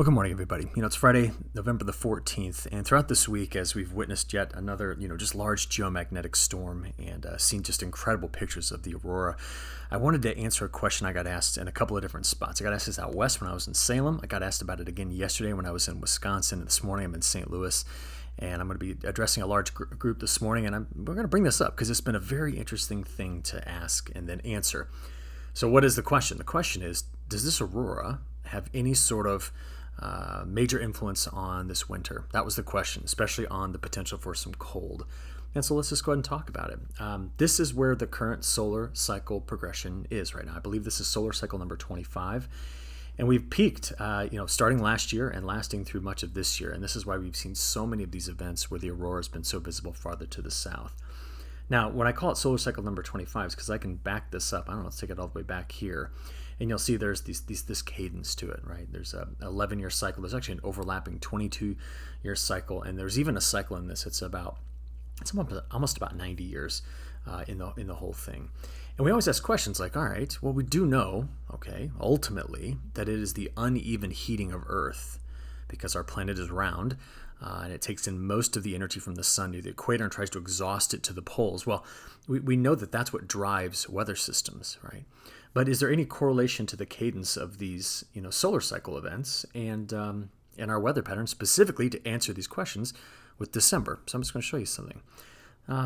Well, good morning, everybody. It's Friday, November the 14th, and throughout this week, as we've witnessed yet another, just large geomagnetic storm and seen just incredible pictures of the aurora, I wanted to answer a question I got asked in a couple of different spots. I got asked this out west when I was in Salem. I got asked about it again yesterday when I was in Wisconsin, and this morning I'm in St. Louis, and I'm going to be addressing a large group this morning, and we're going to bring this up because it's been a very interesting thing to ask and then answer. So what is the question? The question is, does this aurora have any sort of major influence on this winter? That was the question, especially on the potential for some cold. And so let's just go ahead and talk about it. This is where the current solar cycle progression is right now. I believe this is solar cycle number 25. And we've peaked, starting last year and lasting through much of this year. And this is why we've seen so many of these events where the aurora has been so visible farther to the south. Now, when I call it solar cycle number 25, it's because I can back this up. I don't know, let's take it all the way back here. And you'll see there's this cadence to it, right? There's a 11-year cycle. There's actually an overlapping 22-year cycle, and there's even a cycle in this. It's almost about 90 years in the whole thing. And we always ask questions like, all right, well, we do know, ultimately, that it is the uneven heating of Earth because our planet is round, and it takes in most of the energy from the sun near the equator and tries to exhaust it to the poles. Well, we know that that's what drives weather systems, right? But is there any correlation to the cadence of these, solar cycle events and our weather patterns, specifically to answer these questions with December? So I'm just going to show you something.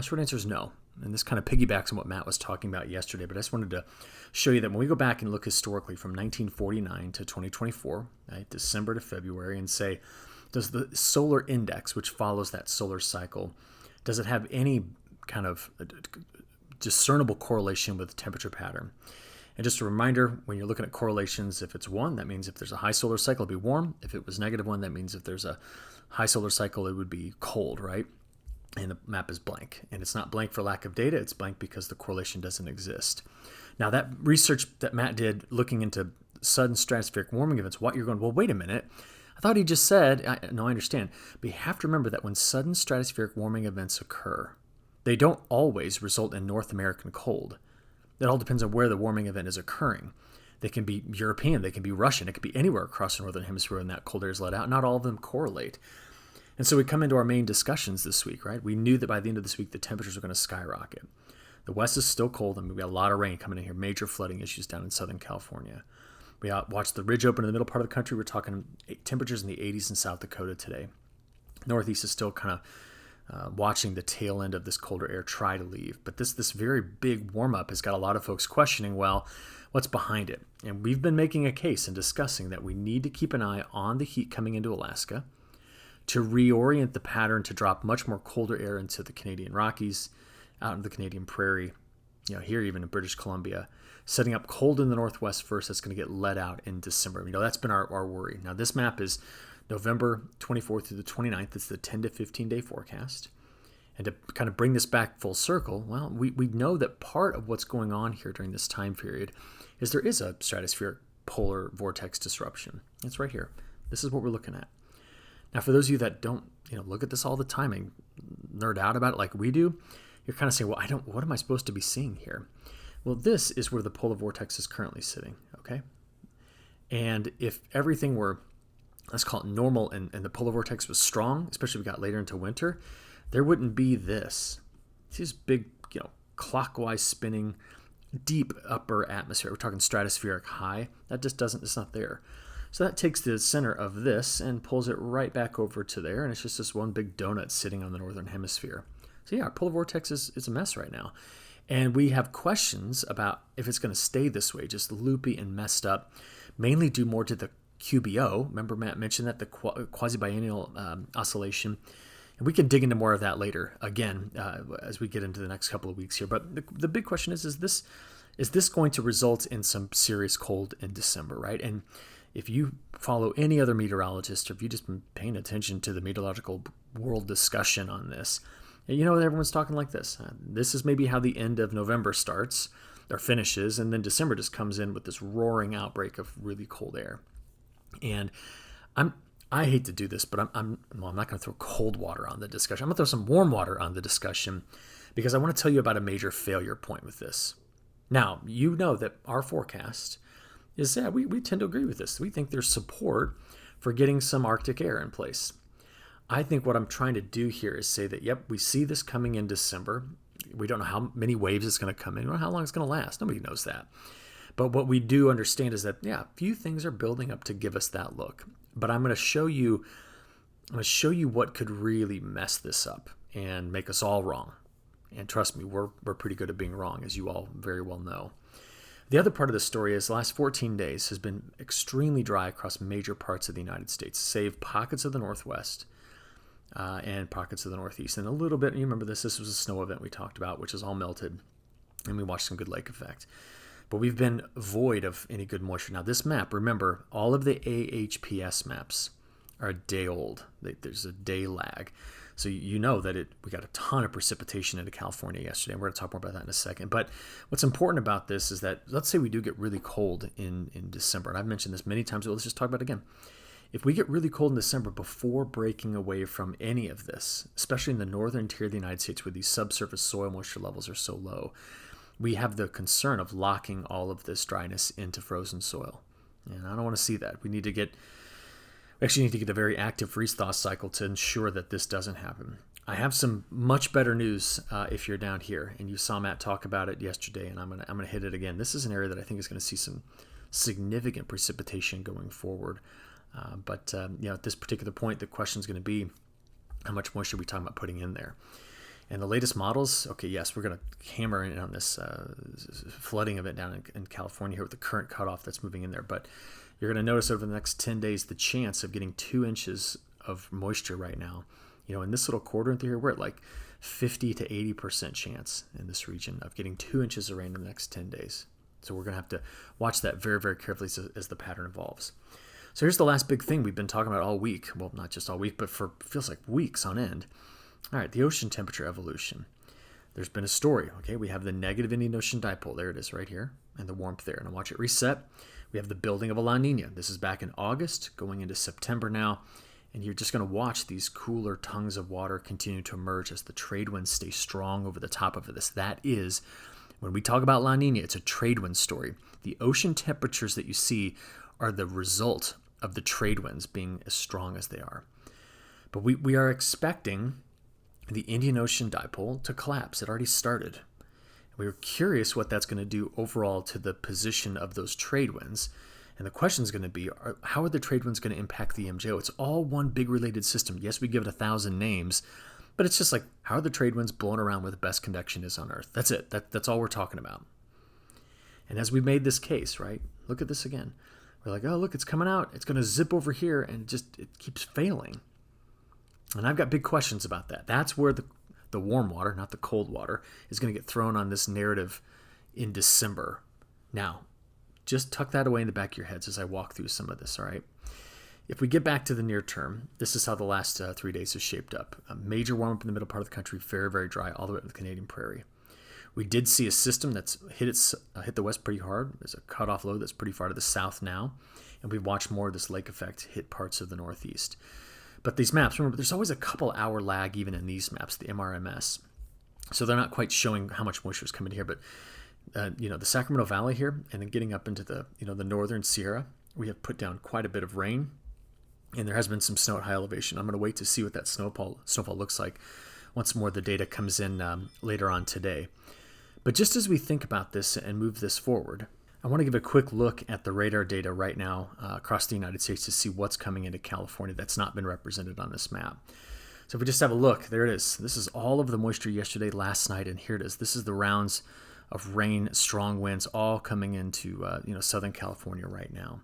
Short answer is no. And this kind of piggybacks on what Matt was talking about yesterday, but I just wanted to show you that when we go back and look historically from 1949 to 2024, right, December to February, and say, does the solar index, which follows that solar cycle, does it have any kind of discernible correlation with the temperature pattern? And just a reminder, when you're looking at correlations, if it's 1, that means if there's a high solar cycle, it'll be warm. If it was -1, that means if there's a high solar cycle, it would be cold, right? And the map is blank. And it's not blank for lack of data. It's blank because the correlation doesn't exist. Now, that research that Matt did looking into sudden stratospheric warming events, what you're going, well, wait a minute. I thought he just said, no, I understand. But you have to remember that when sudden stratospheric warming events occur, they don't always result in North American cold. It all depends on where the warming event is occurring. They can be European, they can be Russian, it could be anywhere across the northern hemisphere when that cold air is let out. Not all of them correlate. And so we come into our main discussions this week, right? We knew that by the end of this week, the temperatures are going to skyrocket. The west is still cold, and we've got a lot of rain coming in here, major flooding issues down in Southern California. We watched the ridge open in the middle part of the country. We're talking temperatures in the 80s in South Dakota today. Northeast is still kind of watching the tail end of this colder air try to leave. But this very big warm-up has got a lot of folks questioning, well, what's behind it? And we've been making a case and discussing that we need to keep an eye on the heat coming into Alaska to reorient the pattern to drop much more colder air into the Canadian Rockies, out in the Canadian Prairie, here even in British Columbia, setting up cold in the northwest first that's going to get let out in December. That's been our worry. Now, this map is November 24th through the 29th. It's the 10 to 15 day forecast. And to kind of bring this back full circle, well, we know that part of what's going on here during this time period is there is a stratospheric polar vortex disruption. It's right here. This is what we're looking at. Now, for those of you that don't, look at this all the time and nerd out about it like we do, you're kind of saying, well, what am I supposed to be seeing here? Well, this is where the polar vortex is currently sitting, okay? And if everything were, let's call it normal, and the polar vortex was strong, especially if we got later into winter, there wouldn't be this. See this big, clockwise spinning, deep upper atmosphere. We're talking stratospheric high. That just it's not there. So that takes the center of this and pulls it right back over to there, and it's just this one big donut sitting on the northern hemisphere. So yeah, our polar vortex is a mess right now. And we have questions about if it's going to stay this way, just loopy and messed up, mainly due more to the QBO. Remember Matt mentioned that, the quasi-biennial oscillation. And we can dig into more of that later, again, as we get into the next couple of weeks here. But the big question is this going to result in some serious cold in December, right? And if you follow any other meteorologist, or if you've just been paying attention to the meteorological world discussion on this, everyone's talking like this. This is maybe how the end of November starts or finishes, and then December just comes in with this roaring outbreak of really cold air. And I hate to do this, but I'm not going to throw cold water on the discussion. I'm going to throw some warm water on the discussion because I want to tell you about a major failure point with this. Now, that our forecast is, we tend to agree with this. We think there's support for getting some Arctic air in place. I think what I'm trying to do here is say that, yep, we see this coming in December. We don't know how many waves it's going to come in, or how long it's going to last. Nobody knows that. But what we do understand is that, yeah, a few things are building up to give us that look. But I'm going to show you what could really mess this up and make us all wrong. And trust me, we're pretty good at being wrong, as you all very well know. The other part of the story is the last 14 days has been extremely dry across major parts of the United States, save pockets of the Northwest and pockets of the Northeast. And a little bit, you remember this was a snow event we talked about, which is all melted, and we watched some good lake effect. But we've been void of any good moisture. Now this map, remember, all of the AHPS maps are a day old. There's a day lag. So you know that we got a ton of precipitation into California yesterday. We're going to talk more about that in a second. But what's important about this is that, let's say we do get really cold in December. And I've mentioned this many times, but let's just talk about it again. If we get really cold in December before breaking away from any of this, especially in the northern tier of the United States where these subsurface soil moisture levels are so low, we have the concern of locking all of this dryness into frozen soil. And I don't want to see that. We actually need to get a very active freeze-thaw cycle to ensure that this doesn't happen. I have some much better news if you're down here, and you saw Matt talk about it yesterday, and I'm gonna hit it again. This is an area that I think is going to see some significant precipitation going forward. But at this particular point, the question is going to be, how much moisture are we talking about putting in there? And the latest models, okay, yes, we're going to hammer in on this flooding event down in California here with the current cutoff that's moving in there. But you're going to notice over the next 10 days, the chance of getting 2 inches of moisture right now, in this little quadrant here, we're at like 50 to 80% chance in this region of getting 2 inches of rain in the next 10 days. So we're going to have to watch that very, very carefully as the pattern evolves. So here's the last big thing we've been talking about all week. Well, not just all week, but for feels like weeks on end. All right, the ocean temperature evolution. There's been a story, okay? We have the negative Indian Ocean dipole. There it is right here, and the warmth there. And watch it reset. We have the building of a La Nina. This is back in August, going into September now. And you're just going to watch these cooler tongues of water continue to emerge as the trade winds stay strong over the top of this. That is, when we talk about La Nina, it's a trade wind story. The ocean temperatures that you see are the result of the trade winds being as strong as they are. But we are expecting the Indian Ocean dipole to collapse. It already started. We were curious what that's going to do overall to the position of those trade winds. And the question is going to be, how are the trade winds going to impact the MJO? It's all one big related system. Yes, we give it 1,000 names, but it's just like, how are the trade winds blowing around where the best convection is on Earth? That's it. That's all we're talking about. And as we made this case, right, look at this again. We're like, oh, look, it's coming out. It's going to zip over here, and it keeps failing. And I've got big questions about that. That's where the warm water, not the cold water, is going to get thrown on this narrative in December. Now, just tuck that away in the back of your heads as I walk through some of this, all right? If we get back to the near term, this is how the last 3 days has shaped up. A major warm-up in the middle part of the country, very, very dry, all the way up to the Canadian prairie. We did see a system that's hit the west pretty hard. There's a cutoff low that's pretty far to the south now. And we've watched more of this lake effect hit parts of the northeast. But these maps, remember, there's always a couple hour lag even in these maps, the MRMS. So they're not quite showing how much moisture is coming here. But, the Sacramento Valley here, and then getting up into the northern Sierra, we have put down quite a bit of rain. And there has been some snow at high elevation. I'm going to wait to see what that snowfall looks like once more the data comes in later on today. But just as we think about this and move this forward, I want to give a quick look at the radar data right now across the United States to see what's coming into California that's not been represented on this map. So if we just have a look, there it is. This is all of the moisture yesterday, last night, and here it is. This is the rounds of rain, strong winds, all coming into Southern California right now.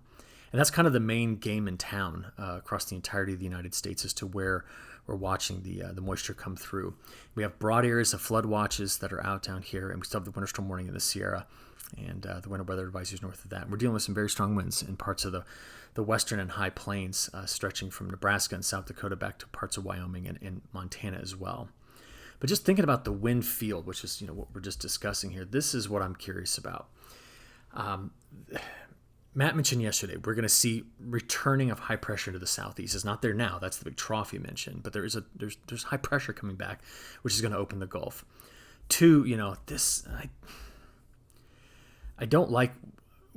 And that's kind of the main game in town across the entirety of the United States as to where we're watching the moisture come through. We have broad areas of flood watches that are out down here, and we still have the winter storm warning in the Sierra and the winter weather advisories north of that. And we're dealing with some very strong winds in parts of the western and high plains, stretching from Nebraska and South Dakota back to parts of Wyoming and Montana as well. But just thinking about the wind field, which is what we're just discussing here, this is what I'm curious about. Matt mentioned yesterday, we're going to see returning of high pressure to the southeast. It's not there now. That's the big trough you mentioned. But there's high pressure coming back, which is going to open the Gulf. Two, I don't like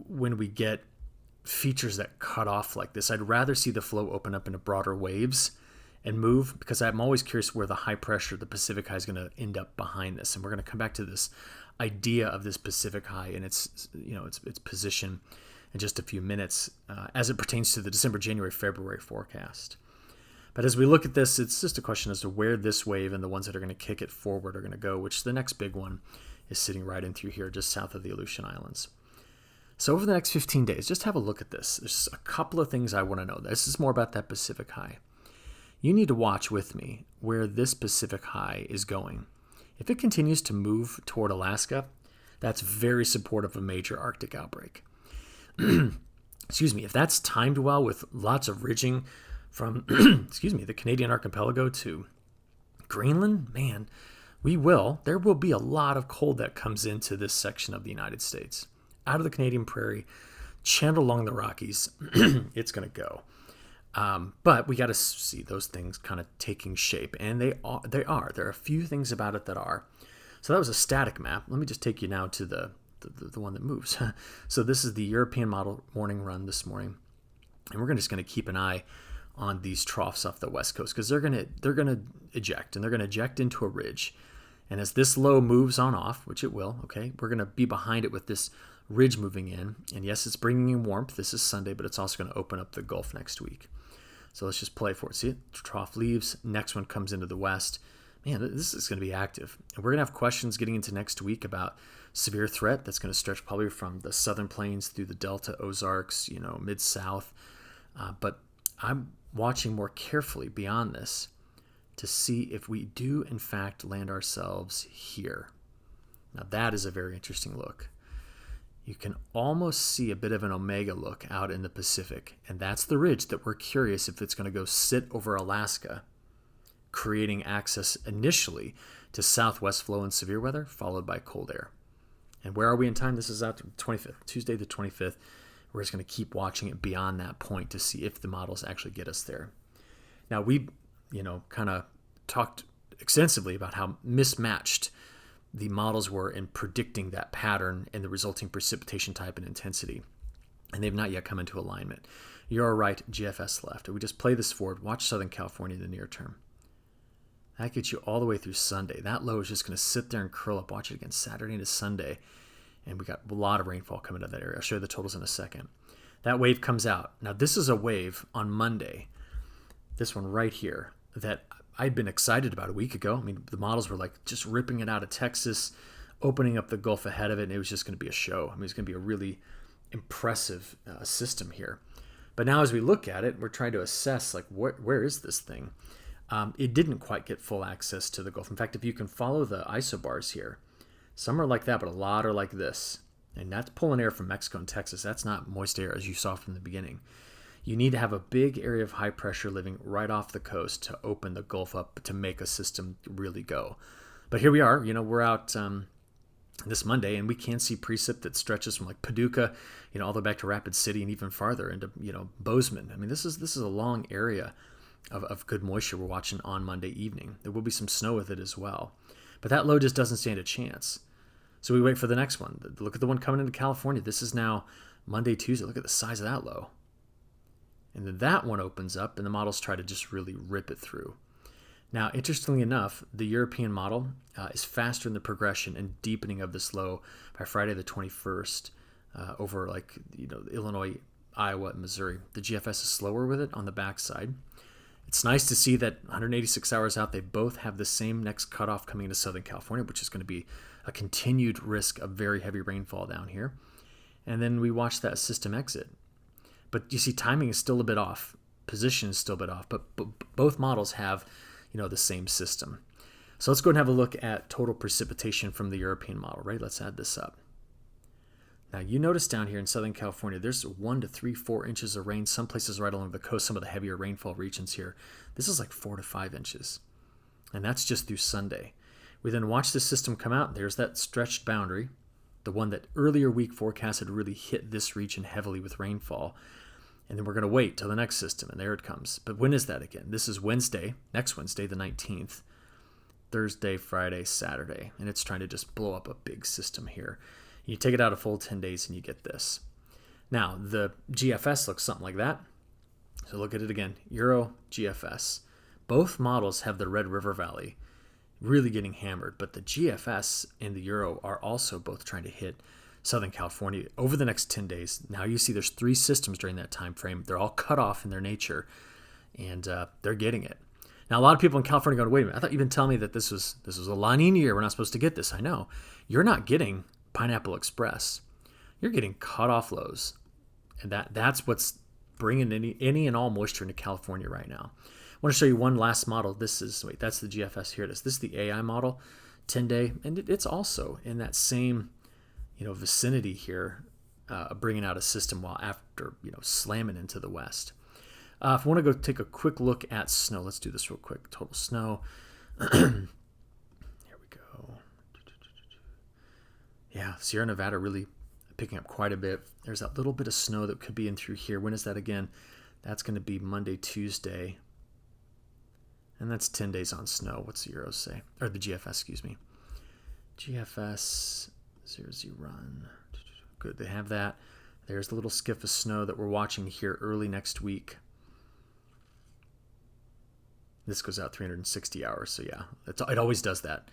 when we get features that cut off like this. I'd rather see the flow open up into broader waves and move, because I'm always curious where the high pressure, the Pacific high, is going to end up behind this. And we're going to come back to this idea of this Pacific high and its position in just a few minutes as it pertains to the December, January, February forecast. But as we look at this, it's just a question as to where this wave and the ones that are going to kick it forward are going to go, which the next big one is sitting right in through here, just south of the Aleutian Islands. So over the next 15 days, just have a look at this. There's a couple of things I want to know. This is more about that Pacific high. You need to watch with me where this Pacific high is going. If it continues to move toward Alaska, that's very supportive of a major Arctic outbreak. Excuse me. If that's timed well with lots of ridging from the Canadian archipelago to Greenland, man, there will be a lot of cold that comes into this section of the United States. Out of the Canadian prairie, channeled along the Rockies, it's going to go. But we got to see those things kind of taking shape, and they are. There are a few things about it that are. So that was a static map. Let me just take you now to the one that moves. So this is the European model morning run this morning, and we're just going to keep an eye on these troughs off the west coast, because they're going to eject, and they're going to eject into a ridge. And as this low moves on off, which it will, okay, we're going to be behind it with this ridge moving in. And yes, it's bringing in warmth. This is Sunday, but it's also going to open up the Gulf next week. So let's just play for it. See it? Trough leaves. Next one comes into the west. Man, this is going to be active. And we're going to have questions getting into next week about severe threat that's going to stretch probably from the southern plains through the Delta, Ozarks, mid-south. But I'm watching more carefully beyond this to see if we do, in fact, land ourselves here. Now, that is a very interesting look. You can almost see a bit of an omega look out in the Pacific, and that's the ridge that we're curious if it's going to go sit over Alaska, creating access initially to southwest flow and severe weather, followed by cold air. And where are we in time? This is out to the 25th, Tuesday the 25th. We're just going to keep watching it beyond that point to see if the models actually get us there. Now, we, kind of talked extensively about how mismatched the models were in predicting that pattern and the resulting precipitation type and intensity. And they've not yet come into alignment. You're right, GFS left. If we just play this forward, watch Southern California in the near term. That gets you all the way through Sunday. That low is just going to sit there and curl up. Watch it again, Saturday into Sunday. And we got a lot of rainfall coming to that area. I'll show you the totals in a second. That wave comes out. Now, this is a wave on Monday, this one right here, that I'd been excited about a week ago. I mean, the models were like just ripping it out of Texas, opening up the Gulf ahead of it, and it was just going to be a show. I mean, it's going to be a really impressive system here. But now as we look at it, we're trying to assess, like, where is this thing? It didn't quite get full access to the Gulf. In fact, if you can follow the isobars here, some are like that, but a lot are like this. And that's pulling air from Mexico and Texas. That's not moist air, as you saw from the beginning. You need to have a big area of high pressure living right off the coast to open the Gulf up to make a system really go. But here we are. We're out this Monday, and we can see precip that stretches from like Paducah, all the way back to Rapid City and even farther into, Bozeman. I mean, this is a long area of good moisture we're watching on Monday evening. There will be some snow with it as well. But that low just doesn't stand a chance. So we wait for the next one. Look at the one coming into California. This is now Monday, Tuesday. Look at the size of that low. And then that one opens up, and the models try to just really rip it through. Now, interestingly enough, the European model is faster in the progression and deepening of this low by Friday the 21st over Illinois, Iowa, and Missouri. The GFS is slower with it on the backside. It's nice to see that 186 hours out, they both have the same next cutoff coming into Southern California, which is going to be a continued risk of very heavy rainfall down here. And then we watch that system exit. But you see, timing is still a bit off. Position is still a bit off. But both models have, the same system. So let's go and have a look at total precipitation from the European model, right? Let's add this up. Now, you notice down here in Southern California, there's 1 to 3, 4 inches of rain. Some places right along the coast, some of the heavier rainfall regions here. This is like 4 to 5 inches. And that's just through Sunday. We then watch the system come out. There's that stretched boundary, the one that earlier week forecast had really hit this region heavily with rainfall. And then we're going to wait till the next system, and there it comes. But when is that again? This is Wednesday, next Wednesday, the 19th, Thursday, Friday, Saturday. And it's trying to just blow up a big system here. You take it out a full 10 days, and you get this. Now, the GFS looks something like that. So look at it again, Euro, GFS. Both models have the Red River Valley really getting hammered, but the GFS and the Euro are also both trying to hit Southern California over the next 10 days. Now you see there's 3 systems during that time frame. They're all cut off in their nature, and they're getting it. Now, a lot of people in California are going, wait a minute, I thought you've been telling me that this was a La Nina year. We're not supposed to get this. I know. You're not getting Pineapple Express. You're getting cut off lows. And that's what's bringing any and all moisture into California right now. I want to show you one last model. That's the GFS. Here it is. This is the AI model, 10-day, and it's also in that same, vicinity here, bringing out a system while after, slamming into the west. If we want to go take a quick look at snow, let's do this real quick. Total snow. Here we go. Yeah, Sierra Nevada really picking up quite a bit. There's that little bit of snow that could be in through here. When is that again? That's going to be Monday, Tuesday. And that's 10 days on snow. What's the Euros say? Or the GFS, excuse me. GFS, 0Z run. Good, they have that. There's the little skiff of snow that we're watching here early next week. This goes out 360 hours, so yeah, it always does that.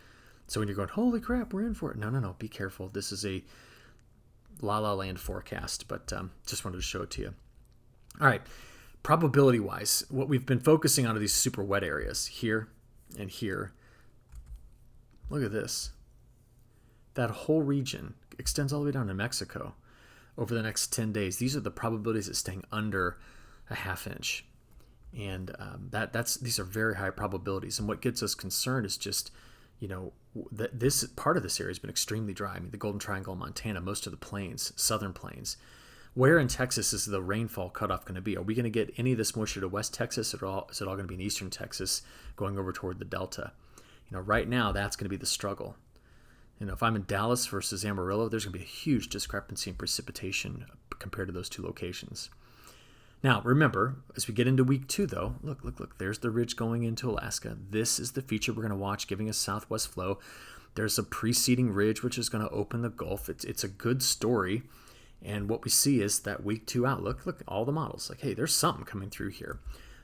So when you're going, holy crap, we're in for it. No, be careful. This is a La La Land forecast, but just wanted to show it to you. All right, probability-wise, what we've been focusing on are these super wet areas here and here. Look at this. That whole region extends all the way down to Mexico over the next 10 days. These are the probabilities of staying under a half inch. And these are very high probabilities. And what gets us concerned is just, this part of this area has been extremely dry. I mean, the Golden Triangle, Montana, most of the plains, southern plains. Where in Texas is the rainfall cutoff going to be? Are we going to get any of this moisture to West Texas, or is it all going to be in eastern Texas going over toward the Delta? Right now, that's going to be the struggle. If I'm in Dallas versus Amarillo, there's going to be a huge discrepancy in precipitation compared to those two locations. Now, remember, as we get into week 2, though, look, there's the ridge going into Alaska. This is the feature we're going to watch, giving us southwest flow. There's a preceding ridge, which is going to open the Gulf. It's a good story. And what we see is that week 2 outlook, look, all the models, like, hey, there's something coming through here.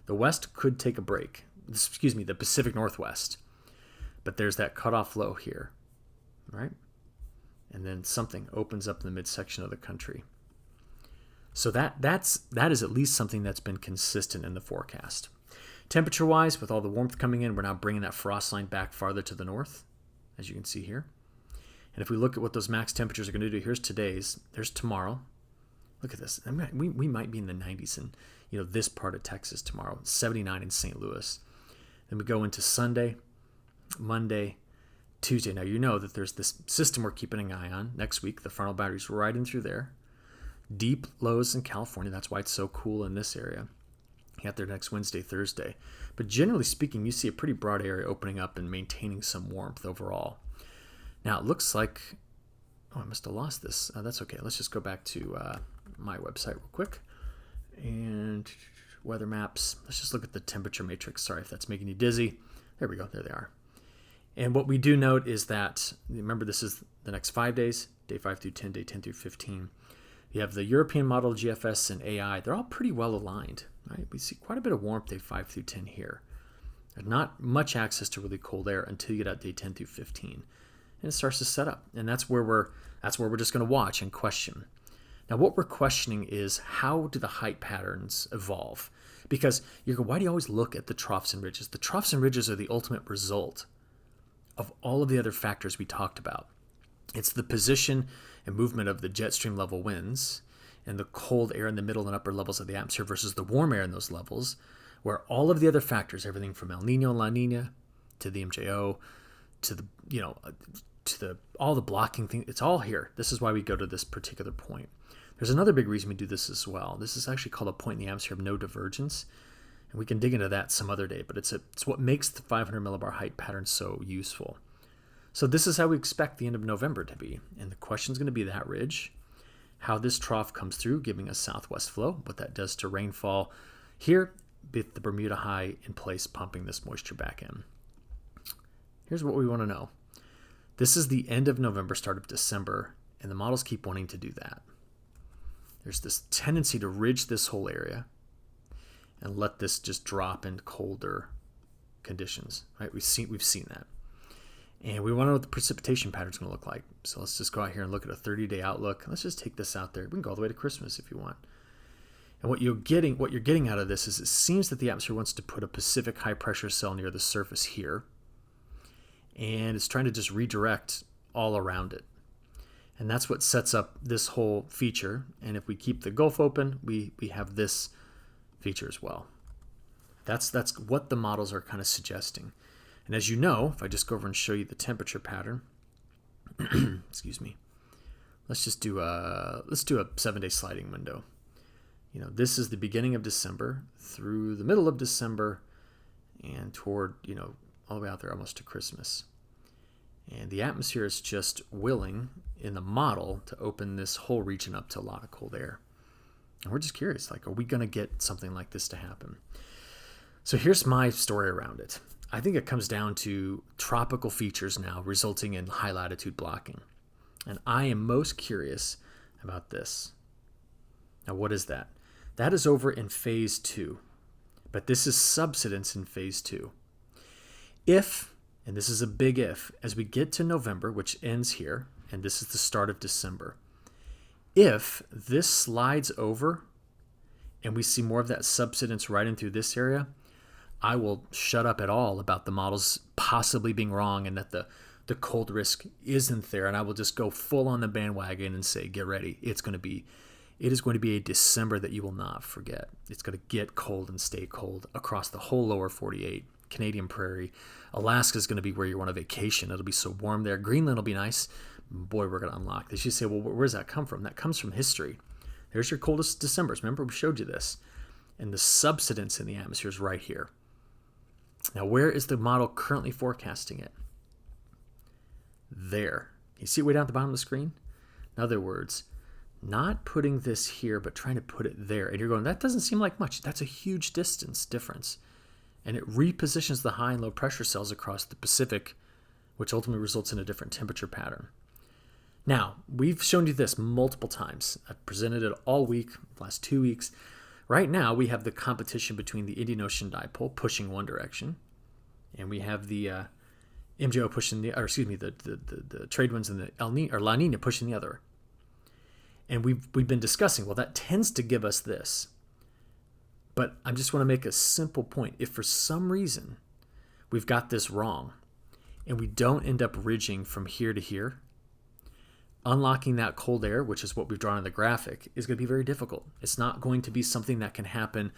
The west could take a break. The Pacific Northwest. But there's that cutoff low here, right? And then something opens up in the midsection of the country. So that is at least something that's been consistent in the forecast. Temperature-wise, with all the warmth coming in, we're now bringing that frost line back farther to the north, as you can see here. And if we look at what those max temperatures are going to do, here's today's, there's tomorrow. Look at this. We might be in the 90s in this part of Texas tomorrow, 79 in St. Louis. Then we go into Sunday, Monday, Tuesday. Now you know that there's this system we're keeping an eye on next week. The frontal boundary's right in through there. Deep lows in California. That's why it's so cool in this area. You got there next Wednesday, Thursday. But generally speaking, you see a pretty broad area opening up and maintaining some warmth overall. Now, it looks like... Oh, I must have lost this. That's okay. Let's just go back to my website real quick. And weather maps. Let's just look at the temperature matrix. Sorry if that's making you dizzy. There we go. There they are. And what we do note is that, remember, this is the next 5 days, day 5 through 10, day 10 through 15. You have the European model, GFS, and AI. They're all pretty well aligned, right? We see quite a bit of warmth day 5 through 10 here. There's not much access to really cold air until you get out day 10 through 15. And it starts to set up. And that's where we're just going to watch and question. Now, what we're questioning is, how do the height patterns evolve? Because you go, why do you always look at the troughs and ridges? The troughs and ridges are the ultimate result of all of the other factors we talked about. It's the position and movement of the jet stream level winds and the cold air in the middle and upper levels of the atmosphere versus the warm air in those levels, where all of the other factors, everything from El Nino and La Nina to the MJO to the all the blocking things, it's all here. This is why we go to this particular point. There's another big reason we do this as well. This is actually called a point in the atmosphere of no divergence, and we can dig into that some other day, but it's what makes the 500 millibar height pattern so useful. So this is how we expect the end of November to be. And the question is going to be that ridge, how this trough comes through, giving us southwest flow, what that does to rainfall here, with the Bermuda High in place, pumping this moisture back in. Here's what we want to know. This is the end of November, start of December, and the models keep wanting to do that. there's this tendency to ridge this whole area and let this just drop into colder conditions, right? We've seen that. And we want to know what the precipitation pattern is going to look like. So let's just go out here and look at a 30-day outlook. Let's just take this out there. We can go all the way to Christmas if you want. And what you're getting out of this is it seems that the atmosphere wants to put a Pacific high pressure cell near the surface here. And it's trying to just redirect all around it. And that's what sets up this whole feature. And if we keep the Gulf open, we have this feature as well. That's what the models are kind of suggesting. And as you know, if I just go over and show you the temperature pattern, excuse me, let's do a 7-day sliding window. This is the beginning of December through the middle of December and toward, all the way out there almost to Christmas. And the atmosphere is just willing in the model to open this whole region up to a lot of cold air. And we're just curious, are we going to get something like this to happen? So here's my story around it. I think it comes down to tropical features now resulting in high latitude blocking. And I am most curious about this. Now, what is that? That is over in phase 2. But this is subsidence in phase 2. If, and this is a big if, as we get to November, which ends here, and this is the start of December, if this slides over and we see more of that subsidence right in through this area, I will shut up at all about the models possibly being wrong and that the cold risk isn't there. And I will just go full on the bandwagon and say, get ready. It is going to be a December that you will not forget. It's going to get cold and stay cold across the whole lower 48, Canadian prairie. Alaska is going to be where you want a vacation. It'll be so warm there. Greenland will be nice. Boy, we're going to unlock this. You say, well, where does that come from? That comes from history. There's your coldest Decembers. Remember, we showed you this. And the subsidence in the atmosphere is right here. Now, where is the model currently forecasting it? There. You see it way down at the bottom of the screen? In other words, not putting this here, but trying to put it there. And you're going, that doesn't seem like much. That's a huge distance difference. And it repositions the high and low pressure cells across the Pacific, which ultimately results in a different temperature pattern. Now, we've shown you this multiple times. I've presented it all week, the last 2 weeks. Right now, we have the competition between the Indian Ocean dipole pushing one direction, and we have the MJO pushing the trade winds and the La Nina pushing the other. And we've been discussing, well, that tends to give us this. But I just want to make a simple point. If for some reason we've got this wrong, and we don't end up ridging from here to here, unlocking that cold air, which is what we've drawn in the graphic, is going to be very difficult. It's not going to be something that can happen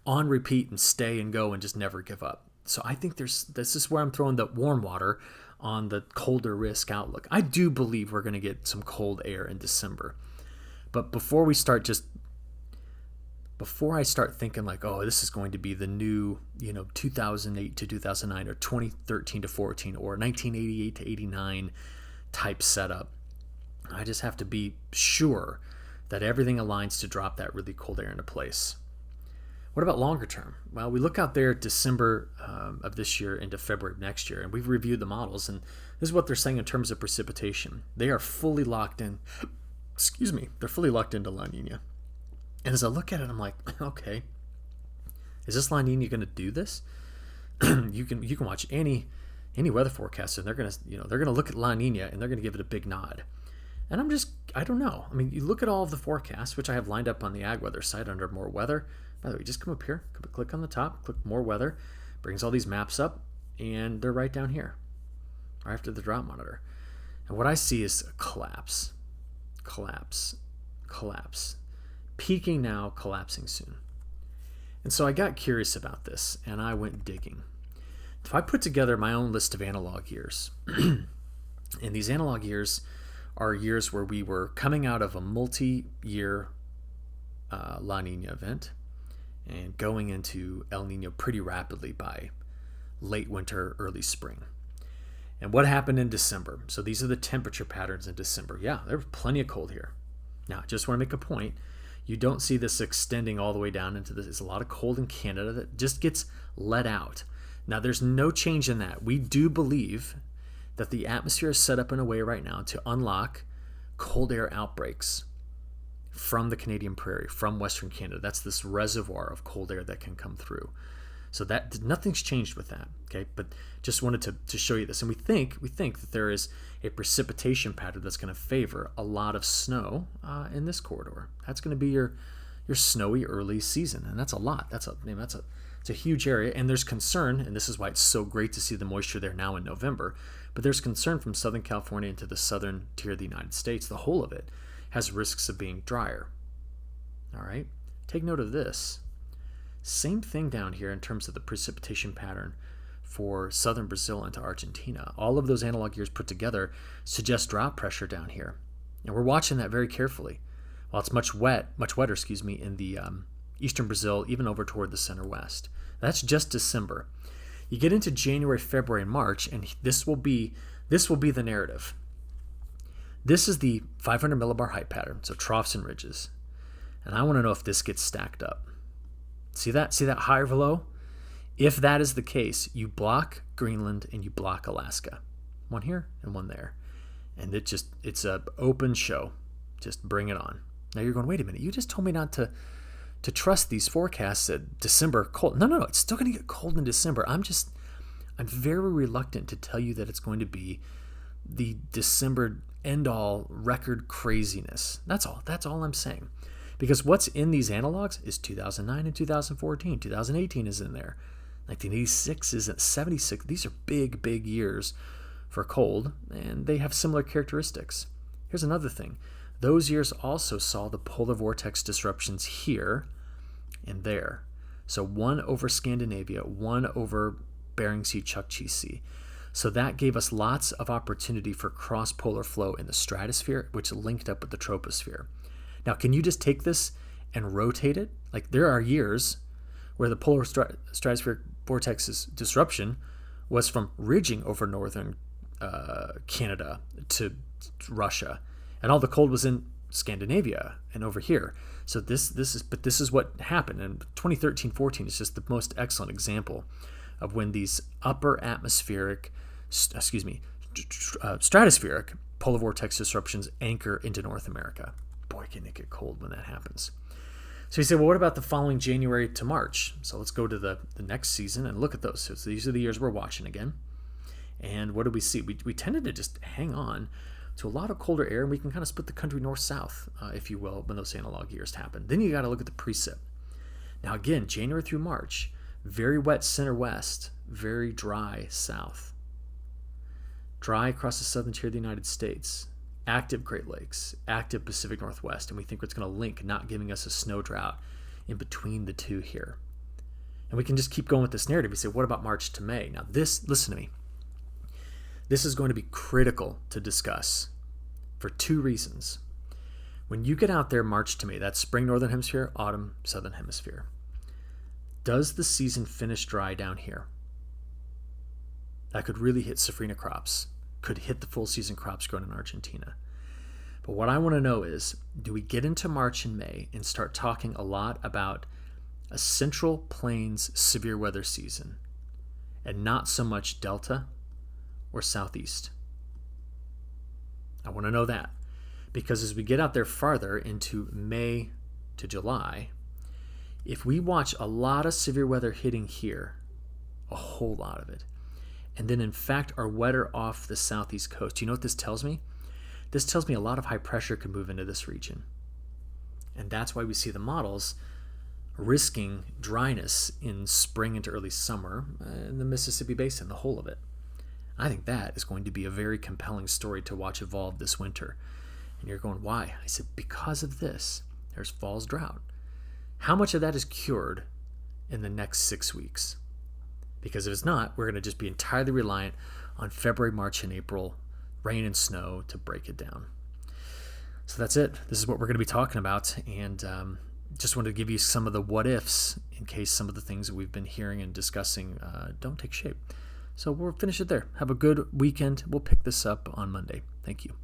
on repeat and stay and go and just never give up. So I think this is where I'm throwing the warm water on the colder risk outlook. I do believe we're going to get some cold air in December. But before I start thinking like, oh, this is going to be the new, 2008 to 2009 or 2013 to 14 or 1988 to 89 type setup, I just have to be sure that everything aligns to drop that really cold air into place. What about longer term? Well, we look out there December of this year into February of next year, and we've reviewed the models, and this is what they're saying in terms of precipitation. They are fully locked in. They're fully locked into La Nina. And as I look at it, I'm like, okay, is this La Nina going to do this? You can watch any weather forecast, and they're gonna look at La Nina and they're gonna give it a big nod. And I don't know. I mean, you look at all of the forecasts, which I have lined up on the ag weather site under more weather. By the way, just come up here, click on the top, click more weather, brings all these maps up, and they're right down here, right after the drought monitor. And what I see is a collapse, peaking now, collapsing soon. And so I got curious about this, and I went digging. If I put together my own list of analog years, and these analog years are years where we were coming out of a multi-year La Nina event and going into El Nino pretty rapidly by late winter, early spring. And what happened in December? So these are the temperature patterns in December. Yeah, there was plenty of cold here. Now, I just want to make a point. You don't see this extending all the way down into this. There's a lot of cold in Canada that just gets let out. Now, there's no change in that. We do believe that the atmosphere is set up in a way right now to unlock cold air outbreaks from the Canadian prairie, from Western Canada. That's this reservoir of cold air that can come through. So that nothing's changed with that, okay? But just wanted to show you this. And we think that there is a precipitation pattern that's going to favor a lot of snow in this corridor. That's going to be your snowy early season, and that's a lot. It's a huge area, and there's concern, and this is why it's so great to see the moisture there now in November. But there's concern from Southern California into the southern tier of the United States. The whole of it has risks of being drier. All right, take note of this. Same thing down here in terms of the precipitation pattern for southern Brazil into Argentina. All of those analog years put together suggest drought pressure down here, and we're watching that very carefully. While it's much wetter, in the eastern Brazil, even over toward the center west. That's just December. You get into January, February, and March, and this will be the narrative. This is the 500 millibar height pattern, so troughs and ridges. And I want to know if this gets stacked up. See that high or low? If that is the case, you block Greenland and you block Alaska. One here and one there. And it's an open show. Just bring it on. Now you're going, wait a minute, you just told me not to trust these forecasts at December cold. No, it's still going to get cold in December. I'm very reluctant to tell you that it's going to be the December end-all record craziness. That's all I'm saying. Because what's in these analogs is 2009 and 2014. 2018 is in there. 1986 is at 76. These are big, big years for cold, and they have similar characteristics. Here's another thing. Those years also saw the polar vortex disruptions here and there. So one over Scandinavia, one over Bering Sea, Chukchi Sea. So that gave us lots of opportunity for cross-polar flow in the stratosphere, which linked up with the troposphere. Now, can you just take this and rotate it? Like, there are years where the polar stratospheric vortex's disruption was from ridging over northern Canada to Russia, and all the cold was in Scandinavia and over here. So this is what happened. And 2013-14 is just the most excellent example of when these upper atmospheric, stratospheric polar vortex disruptions anchor into North America. Boy, can it get cold when that happens. So you say, well, what about the following January to March? So let's go to the next season and look at those. So these are the years we're watching again. And what do we see? We tended to just hang on to a lot of colder air, and we can kind of split the country north-south, if you will, when those analog years happen. Then you got to look at the precip. Now again, January through March, very wet center west, very dry south. Dry across the southern tier of the United States. Active Great Lakes, active Pacific Northwest, and we think it's going to link, not giving us a snow drought in between the two here. And we can just keep going with this narrative. We say, what about March to May? Now listen to me. This is going to be critical to discuss for two reasons. When you get out there March to May, that's spring northern hemisphere, autumn southern hemisphere, does the season finish dry down here? That could really hit safrinha crops, could hit the full season crops grown in Argentina. But what I want to know is, do we get into March and May and start talking a lot about a Central Plains severe weather season and not so much Delta or Southeast? I want to know that, because as we get out there farther into May to July, if we watch a lot of severe weather hitting here, a whole lot of it, and then in fact are wetter off the southeast coast, do you know what this tells me? This tells me a lot of high pressure can move into this region. And that's why we see the models risking dryness in spring into early summer in the Mississippi Basin, the whole of it. I think that is going to be a very compelling story to watch evolve this winter. And you're going, why? I said, because of this. There's fall's drought. How much of that is cured in the next 6 weeks? Because if it's not, we're going to just be entirely reliant on February, March, and April rain and snow to break it down. So that's it. This is what we're going to be talking about. And just wanted to give you some of the what ifs in case some of the things that we've been hearing and discussing don't take shape. So we'll finish it there. Have a good weekend. We'll pick this up on Monday. Thank you.